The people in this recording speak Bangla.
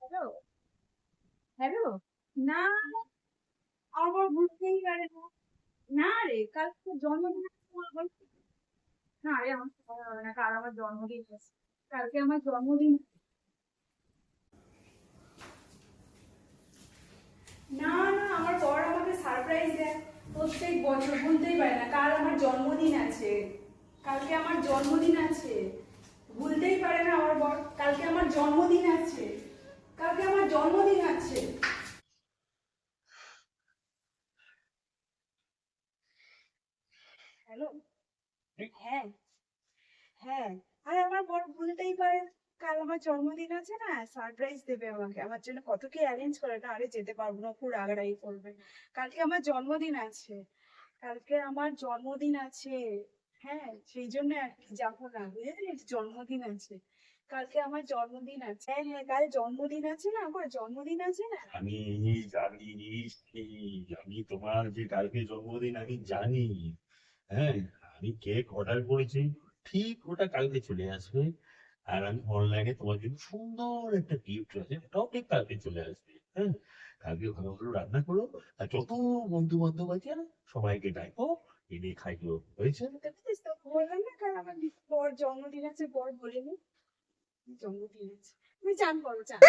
Hello, hello. না, আমার বুঝতেই পারে না। না রে, কাল তো জন্মদিন আছে বলবো। না রে, আমার সাথে কথা হবে না, কাল আমার জন্মদিন আছে। কালকে আমার জন্মদিন। না না, আমার বর আমাকে সারপ্রাইজ দেয় প্রত্যেক বছর, ভুলতেই পারে না। কাল আমার জন্মদিন আছে, কালকে আমার জন্মদিন আছে, ভুলতেই পারে না আমার বর। কালকে আমার জন্মদিন আছে, কালকে আমার জন্মদিন আছে। হ্যালো। হ্যাঁ, হ্যাঁ। আরে আমার বর ভুলতেই পারে, কাল আমার জন্মদিন আছে না, সারপ্রাইজ দেবে আমাকে। আমার জন্য কত কি অ্যারেঞ্জ করে না, আরে যেতে পারবো না, খুব রাগারাগি করবে। কালকে আমার জন্মদিন আছে, কালকে আমার জন্মদিন আছে। হ্যাঁ, সেই জন্য আর কি যাবো না, বুঝলি, জন্মদিন আছে। কালকে আমার জন্মদিন আছে। হ্যাঁ হ্যাঁ, কাল জন্মদিন আছে না, আমার জন্মদিন আছে না। আমি জানি কি, আমি তোমার যে কালকে জন্মদিন আমি জানি। হ্যাঁ, আমি কেক অর্ডার করেছি, ঠিক ওটা কালকে চলে আসবে। আর আমি অনলাইনে তোমার জন্য সুন্দর একটা গিফট আছে, ওটাও ঠিক কালকে চলে আসবে। হ্যাঁ, কালকে ভালো ভালো রান্না করো, আর যত বন্ধু বান্ধব আছে সবাইকে ডাকো, এনে খাইও, হয়েছে? দেখেছিস তো, বললাম না কাল আমার বর জন্মদিন আছে, বর বলেনি জন্মদিন আছে। তুমি চান করো, চান।